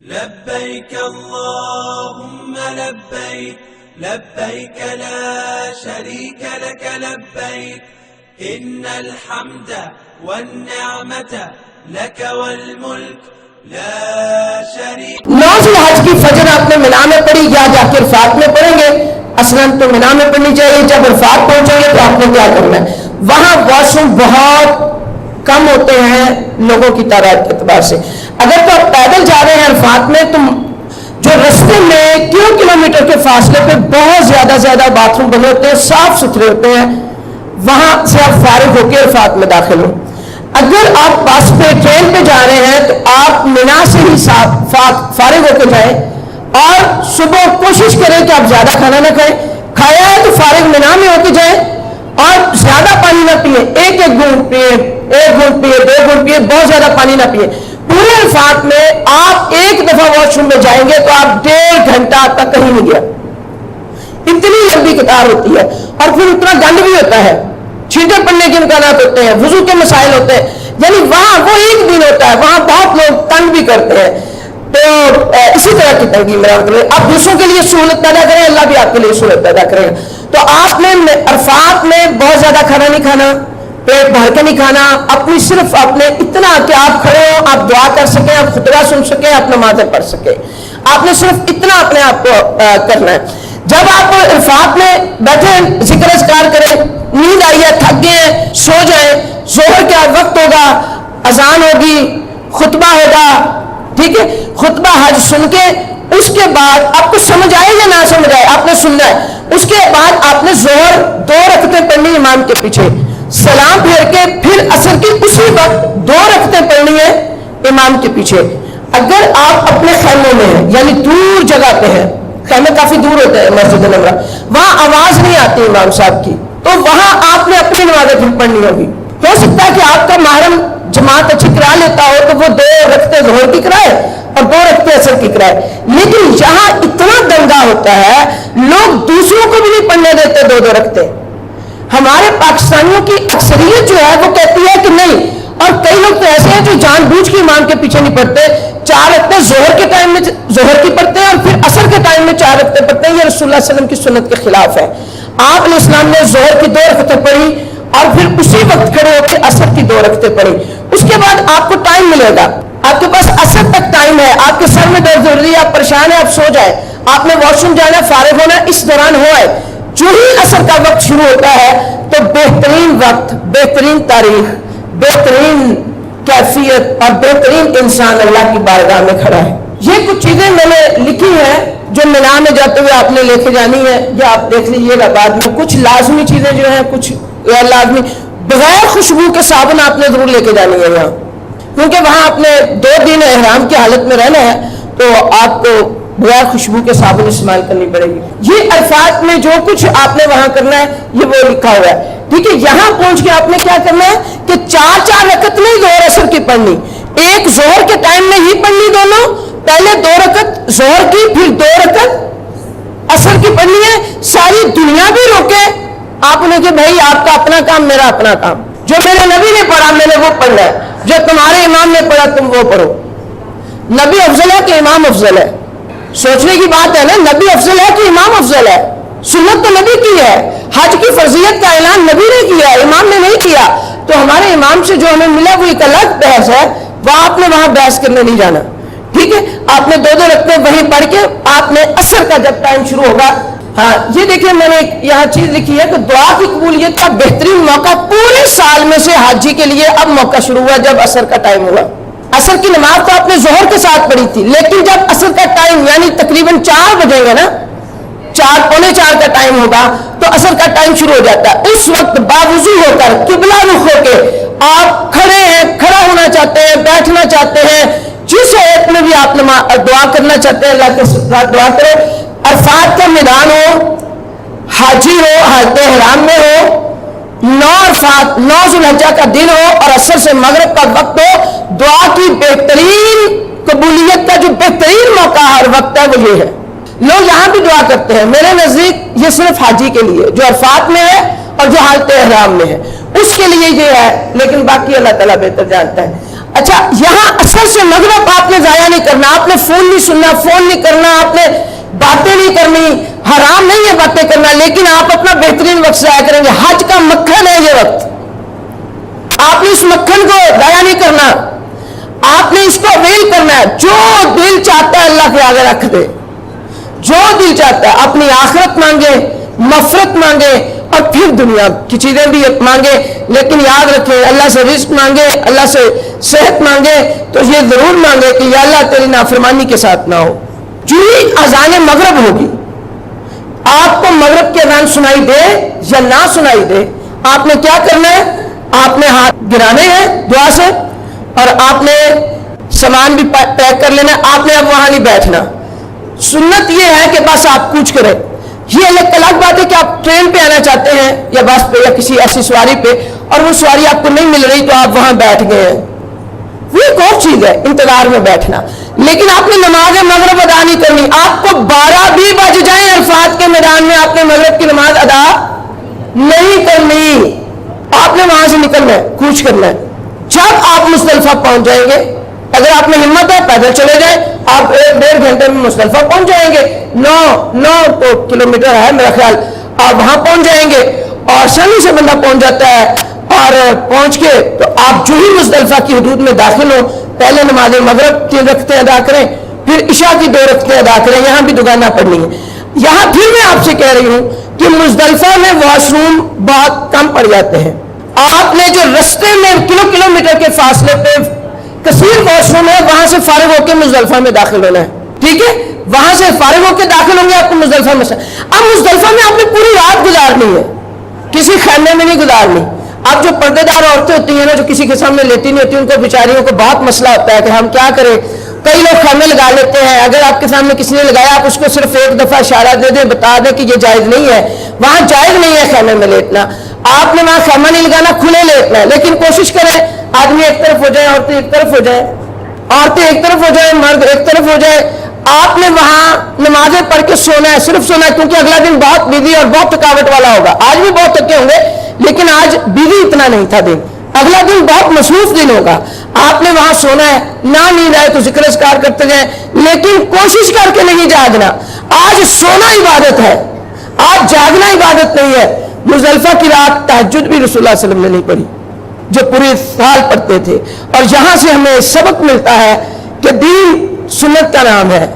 لبيك اللهم لبيك لبيك لا شريك لك لبيك إن الحمد والنعمة لك والملك لا شريك. نازل حج کی فجر آپ نے مینا میں پڑھی یا جا کے عرفات میں پڑھیں گے؟ اصلاً تو مینا میں پڑھنی چاہیے. جب عرفات پہنچیں گے تو آپ نے کیا کرنا ہے؟ وہاں واش روم بہت کم ہوتے ہیں لوگوں کی تعداد کے اعتبار سے. اگر تو آپ پیدل جا رہے ہیں عرفات میں تو جو رستے میں کلومیٹر کے فاصلے پہ بہت زیادہ باتھ روم بنے ہوتے ہیں, صاف ستھرے ہوتے ہیں, وہاں سے آپ فارغ ہو کے عرفات میں داخل ہوں. اگر آپ بس پہ ٹرین پہ جا رہے ہیں تو آپ مینا سے ہی فارغ ہو کے جائیں اور صبح کوشش کریں کہ آپ زیادہ کھانا نہ کھائیں. کھایا ہے تو فارغ مینا میں ہو کے جائیں اور زیادہ پانی نہ پیئیں. ایک گھونٹ پیئیں, 1 گھونٹ پیئیں, 2 گھونٹ پیئیں, بہت زیادہ پانی نہ پیئیں. پورے عرفات میں آپ ایک دفعہ واش روم میں جائیں گے تو آپ 1.5 گھنٹہ آپ کا کہیں نہیں گیا. اتنی لمبی قطار ہوتی ہے اور پھر اتنا گند بھی ہوتا ہے, چھینٹے پڑنے کے امکانات ہوتے ہیں, وضو کے مسائل ہوتے ہیں. یعنی وہاں وہ ایک دن ہوتا ہے, وہاں بہت لوگ تنگ بھی کرتے ہیں. تو اسی طرح کی تنگی میرا مطلب آپ دوسروں کے لیے سہولت پیدا کریں, اللہ بھی آپ کے لیے سہولت پیدا کرے گا. تو آپ نے عرفات میں بہت زیادہ کھانا نہیں کھانا, پیٹ بھر کے نہیں کھانا. اپنی صرف اپنے اتنا کہ آپ کھڑے ہو, آپ دعا کر سکیں, آپ خطبہ سن سکیں, آپ نمازیں پڑھ سکیں. آپ نے صرف اتنا اپنے آپ کو کرنا ہے. جب آپ عرفات میں بیٹھے ذکر اذکار کریں, نیند آئی ہے, تھک گئے ہیں, سو جائیں. ظہر کا وقت ہوگا, اذان ہوگی, خطبہ ہوگا, ٹھیک ہے, خطبہ حج سن کے اس کے بعد آپ کو سمجھ آئے یا نہ سمجھ آئے آپ نے سننا ہے. اس کے بعد آپ نے ظہر 2 رکعتیں پڑھنی امام کے پیچھے, سلام پھیر کے پھر عصر کی اسی وقت 2 رکعتیں پڑھنی ہے امام کے پیچھے. اگر آپ اپنے خیموں میں ہیں یعنی دور جگہ پہ ہیں, خیمے کافی دور ہوتے ہیں مسجد نبوی, وہاں آواز نہیں آتی امام صاحب کی, تو وہاں آپ نے اپنی نمازیں پھر پڑھنی ہوگی. ہو سکتا ہے کہ آپ کا محرم جماعت اچھی کرا لیتا ہو تو وہ 2 رکعتیں ظہر کی کرائے اور 2 رکعتیں عصر کی کرائے. لیکن یہاں اتنا دنگا ہوتا ہے, لوگ دوسروں کو بھی نہیں پڑھنے دیتے 2 رکعتیں. ہمارے پاکستانیوں کی اکثریت جو ہے وہ کہتی ہے کہ نہیں, اور کئی لوگ تو ایسے ہیں جو جان بوجھ کے امام کے پیچھے نہیں پڑھتے. 4 رکعتیں ظہر کے ٹائم میں ظہر کی پڑھتے ہیں اور پھر عصر کے ٹائم میں 4 رکعتیں پڑھتے ہیں. یہ رسول اللہ صلی اللہ علیہ وسلم کی سنت کے خلاف ہے. آپ علیہ السلام نے ظہر کی 2 رکعتیں پڑھی اور پھر اسی وقت کھڑے ہو کے عصر کی 2 رکعتیں پڑھی. اس کے بعد آپ کو ٹائم ملے گا, آپ کے پاس عصر تک ٹائم ہے. آپ کے سر میں درد ہو رہی ہے, آپ پریشان ہیں, آپ سو جائیں. آپ نے واش روم جانا ہے, فارغ ہونا ہے, اس دوران ہو آئے. جو ہی عصر کا وقت شروع ہوتا ہے تو بہترین وقت, بہترین تاریخ, بہترین کیفیت اور بہترین انسان اللہ کی بارگاہ میں کھڑا ہے. یہ کچھ چیزیں میں نے لکھی ہیں جو مینا میں جاتے ہوئے آپ نے لے کے جانی ہے, یا آپ دیکھ لیجیے گا بعد میں. کچھ لازمی چیزیں جو ہیں, کچھ غیر لازمی. بغیر خوشبو کے صابن آپ نے ضرور لے کے جانی ہے یہاں, کیونکہ وہاں آپ نے 2 دن احرام کی حالت میں رہنا ہے, تو آپ کو بغیر خوشبو کے صابن استعمال کرنی پڑے گی. یہ عرفات میں جو کچھ آپ نے وہاں کرنا ہے یہ وہ لکھا ہوا ہے, ٹھیک ہے. یہاں پہنچ کے آپ نے کیا کرنا ہے کہ 4 رکعت نہیں ظہر عصر کی پڑھنی, ایک ظہر کے ٹائم میں ہی پڑھنی دونوں. پہلے 2 رکعت ظہر کی, پھر 2 رکعت عصر کی پڑھنی ہے. ساری دنیا بھی روکے آپ نے کہ بھائی آپ کا اپنا کام, میرا اپنا کام. جو میرے نبی نے پڑھا میں نے وہ پڑھنا ہے, جو تمہارے امام نے پڑھا تم وہ پڑھو. نبی افضل ہے کہ امام افضل ہے؟ سوچنے کی بات ہے نا. نبی افضل ہے کہ امام افضل ہے؟ سنت تو نبی کی ہے, حج کی فرضیت کا اعلان نبی نے کیا, امام نے نہیں کیا. تو ہمارے امام سے جو ہمیں ملا وہ ایک الگ بحث ہے, وہ آپ نے وہاں بحث کرنے نہیں جانا, ٹھیک ہے. آپ نے 2 رکعتیں وہیں پڑھ کے آپ نے عصر کا جب ٹائم شروع ہوگا. ہاں یہ دیکھیں میں نے یہاں چیز لکھی ہے کہ دعا کی قبولیت کا بہترین موقع پورے سال میں سے حاجی کے لیے اب موقع شروع ہوا جب عصر کا ٹائم ہوا. عصر کی نماز تو آپ نے ظہر کے ساتھ پڑھی تھی, لیکن جب عصر کا ٹائم یعنی تقریباً 4 بجے گا نا, 4 پونے 4 کا ٹائم ہوگا تو عصر کا ٹائم شروع ہو جاتا ہے. اس وقت باوضو ہو کر قبلہ رخ ہو کے آپ کھڑے ہیں, کھڑا ہونا چاہتے ہیں, بیٹھنا چاہتے ہیں, جس حالت میں بھی آپ دعا کرنا چاہتے ہیں اللہ کے ساتھ دعا کریں. عرفات کا میدان ہو, حاجی ہو, حالت احرام میں ہو, 9 ذوالحجہ کا دن ہو اور عصر سے مغرب کا وقت ہو, دعا کی بہترین قبولیت کا جو بہترین موقع ہر وقت ہے وہ یہ ہے. لوگ یہاں بھی دعا کرتے ہیں, میرے نزدیک یہ صرف حاجی کے لیے جو عرفات میں ہے اور جو حالت احرام میں ہے اس کے لیے یہ ہے, لیکن باقی اللہ تعالیٰ بہتر جانتا ہے. اچھا یہاں اثر سے مغرب آپ نے ضائع نہیں کرنا, آپ نے فون نہیں سننا, فون نہیں کرنا, آپ نے باتیں نہیں کرنی, حرام نہیں ہے باتیں کرنا, لیکن آپ اپنا بہترین وقت ضائع کریں گے. حج کا مکھن ہے یہ وقت, آپ نے اس مکھن کو ضائع نہیں کرنا, آپ نے اس کو اویل کرنا ہے. جو دل چاہتا ہے اللہ کے آگے رکھ دے, جو دل چاہتا ہے. اپنی آخرت مانگے, مغفرت مانگے, اور پھر دنیا کی چیزیں بھی مانگے, لیکن یاد رکھیں اللہ سے رزق مانگے, اللہ سے صحت مانگے تو یہ ضرور مانگے کہ یا اللہ تیری نافرمانی کے ساتھ نہ ہو. جو ہی اذان مغرب ہوگی, آپ کو مغرب کی اذان سنائی دے یا نہ سنائی دے, آپ نے کیا کرنا ہے, آپ نے ہاتھ گرانے ہیں دعا سے, اور آپ نے سامان بھی پیک کر لینا. آپ نے اب وہاں نہیں بیٹھنا. سنت یہ ہے کہ بس آپ کوچ کریں. یہ الگ بات ہے کہ آپ ٹرین پہ آنا چاہتے ہیں یا بس پہ یا کسی ایسی سواری پہ, اور وہ سواری آپ کو نہیں مل رہی تو آپ وہاں بیٹھ گئے ہیں, وہ ایک اور چیز ہے انتظار میں بیٹھنا. لیکن آپ نے نماز مغرب ادا نہیں کرنی. آپ کو 12 بھی بج جائیں عرفات کے میدان میں, آپ نے مغرب کی نماز ادا نہیں کرنی. آپ نے وہاں سے نکلنا ہے, کوچ کرنا ہے. جب آپ مزدلفہ پہنچ جائیں گے, اگر آپ میں ہمت ہے پیدل چلے جائیں, آپ 1.5 گھنٹے میں مزدلفہ پہنچ جائیں گے. 9 کلومیٹر ہے میرا خیال, آپ وہاں پہنچ جائیں گے. اور آسانی سے بندہ پہنچ جاتا ہے, اور پہنچ کے تو آپ جو ہی مزدلفہ کی حدود میں داخل ہو, پہلے نماز مغرب 3 رکعتیں ادا کریں, پھر عشاء کی 2 رکعتیں ادا کریں. یہاں بھی دوگانہ پڑھنی ہے. یہاں پھر میں آپ سے کہہ رہی ہوں کہ مزدلفہ میں واش روم بہت کم پڑ جاتے ہیں. آپ نے جو رستے میں کلومیٹر کے فاصلے پہ کثیر واش روم ہے, وہاں سے فارغ ہو کے مزدلفہ میں داخل ہونا ہے. ٹھیک ہے, وہاں سے فارغ ہو کے داخل ہوں گے, آپ کو مزدلفہ میں. اب مزدلفہ میں آپ نے پوری رات گزارنی ہے, کسی خیمے میں نہیں گزارنی. اب جو پردے دار عورتیں ہوتی ہیں نا, جو کسی کے سامنے لیتی نہیں ہوتی, ان کو بیچاریوں کو بہت مسئلہ ہوتا ہے کہ ہم کیا کریں. کئی لوگ خیمے لگا لیتے ہیں. اگر آپ کے سامنے کسی نے لگایا, آپ اس کو صرف ایک دفعہ اشارہ دے دیں, بتا دیں کہ یہ جائز نہیں ہے, وہاں جائز نہیں ہے خیمے میں لیٹنا. آپ نے وہاں خیمہ نہیں لگانا, کھلے لیٹنا ہے. لیکن کوشش کریں آدمی ایک طرف ہو جائے, عورتیں ایک طرف ہو جائیں, عورتیں ایک طرف ہو جائیں, مرد ایک طرف ہو جائے. آپ نے وہاں نمازیں پڑھ کے سونا ہے, صرف سونا ہے, کیونکہ اگلا دن بہت بزی اور بہت تھکاوٹ والا ہوگا. آج بھی بہت تھکے ہوں گے, لیکن آج بزی اتنا نہیں تھا دن, اگلا دن بہت مصروف دن ہوگا. آپ نے وہاں سونا ہے. نہ نیند آئے تو ذکر اذکار کرتے جائیں, لیکن کوشش کر کے نہیں جاگنا. آج سونا عبادت ہے, آج جاگنا عبادت نہیں ہے. مزدلفہ کی رات تہجد بھی رسول اللہ صلی اللہ علیہ وسلم نے نہیں پڑھی, جو پورے سال پڑھتے تھے. اور یہاں سے ہمیں سبق ملتا ہے کہ دین سنت کا نام ہے,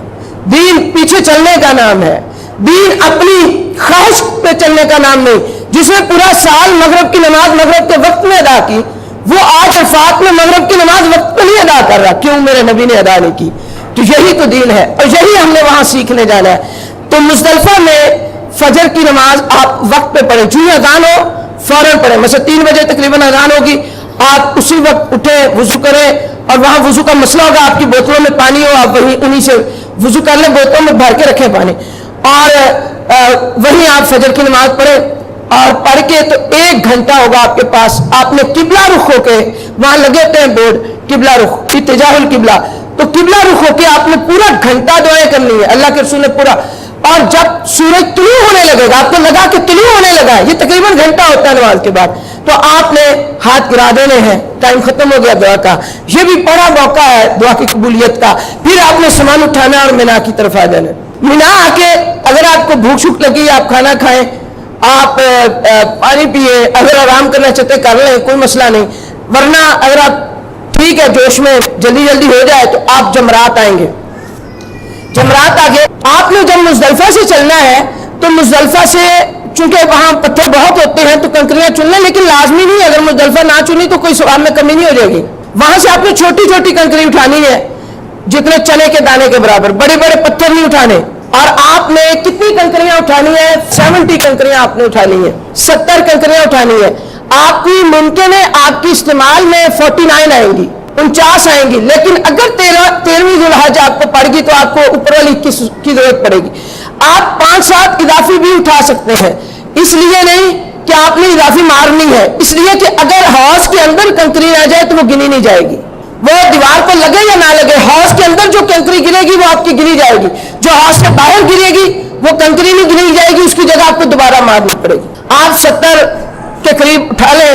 دین پیچھے چلنے کا نام ہے, دین اپنی خواہش پہ چلنے کا نام نہیں. جس نے پورا سال مغرب کی نماز مغرب کے وقت میں ادا کی, وہ آج عرفات میں مغرب کی نماز وقت پہ نہیں ادا کر رہا. کیوں؟ میرے نبی نے ادا نہیں کی. تو یہی تو دین ہے, اور یہی ہم نے وہاں سیکھنے جانا ہے. تو مزدلفہ میں فجر کی نماز آپ وقت پہ پڑھیں, جو ہی اذان ہو فوراً پڑھیں. مثلا 3 بجے تقریباً اذان ہوگی, آپ اسی وقت اٹھیں, وضو کریں, اور وہاں وضو کا مسئلہ ہوگا, آپ کی بوتلوں میں پانی ہو, آپ انہی سے وضو کر لیں, بوتلوں میں بھر کے رکھیں پانی, اور وہیں آپ فجر کی نماز پڑھیں. اور پڑھ کے تو 1 گھنٹہ ہوگا آپ کے پاس, آپ نے قبلہ رخ ہو کے, وہاں لگے ہوتے ہیں بورڈ قبلہ رخ, اتجاہ القبلہ, تو قبلہ رخ ہو کے آپ نے پورا گھنٹہ دعائیں کرنی ہے. اللہ کے رسول نے پورا, اور جب سورج طلوع ہونے لگے گا, آپ کو لگا کہ طلوع ہونے لگا ہے, یہ تقریباً گھنٹہ ہوتا ہے نماز کے بعد, تو آپ نے ہاتھ گرا دینے ہیں. ٹائم ختم ہو گیا دعا کا, یہ بھی بڑا موقع ہے دعا کی قبولیت کا. پھر آپ نے سامان اٹھانا اور مینا کی طرف آ جانا. مینا آ کے اگر آپ کو بھوک شوک لگی, آپ کھانا کھائیں, آپ پانی پیئے, اگر آرام کرنا چاہتے کر لیں, کوئی مسئلہ نہیں. ورنہ اگر آپ ٹھیک ہے جوش میں جلدی جلدی ہو جائے تو آپ جمرات آئیں گے. جمرات آگے آپ نے جب مزدلفہ سے چلنا ہے, تو مزدلفہ سے چونکہ وہاں پتھر بہت ہوتے ہیں تو کنکریاں چن لیں, لیکن لازمی نہیں, اگر مزدلفہ نہ چنی تو کوئی ثواب میں کمی نہیں ہو جائے گی. وہاں سے آپ نے چھوٹی چھوٹی کنکری اٹھانی ہے, جتنے چنے کے دانے کے برابر, بڑے بڑے پتھر نہیں اٹھانے. اور آپ نے کتنی کنکریاں اٹھانی ہیں؟ 70 کنکریاں آپ نے اٹھانی ہیں, 70 کنکریاں اٹھانی ہیں. آپ کی ممکن ہے آپ کی استعمال میں 49 آئیں گی, 49 آئیں گی, لیکن اگر 13ویں ذوالحج آپ کو پڑ گئی تو آپ کو اوپر والی کی ضرورت پڑے گی. آپ 5-7 اضافی بھی اٹھا سکتے ہیں, اس لیے نہیں کہ آپ نے اضافی مارنی ہے, اس لیے کہ اگر ہاؤس کے اندر کنکری نہ جائے تو وہ گنی نہیں جائے گی. وہ دیوار کو لگے یا نہ لگے, ہاؤس کے اندر جو کنکری گرے گی وہ آپ کی گری جائے گی. جو ہاؤس سے باہر گرے گی وہ کنکری نہیں گری جائے گی, اس کی جگہ آپ کو دوبارہ مارنی پڑے گی. آپ 70 کے قریب اٹھا لیں,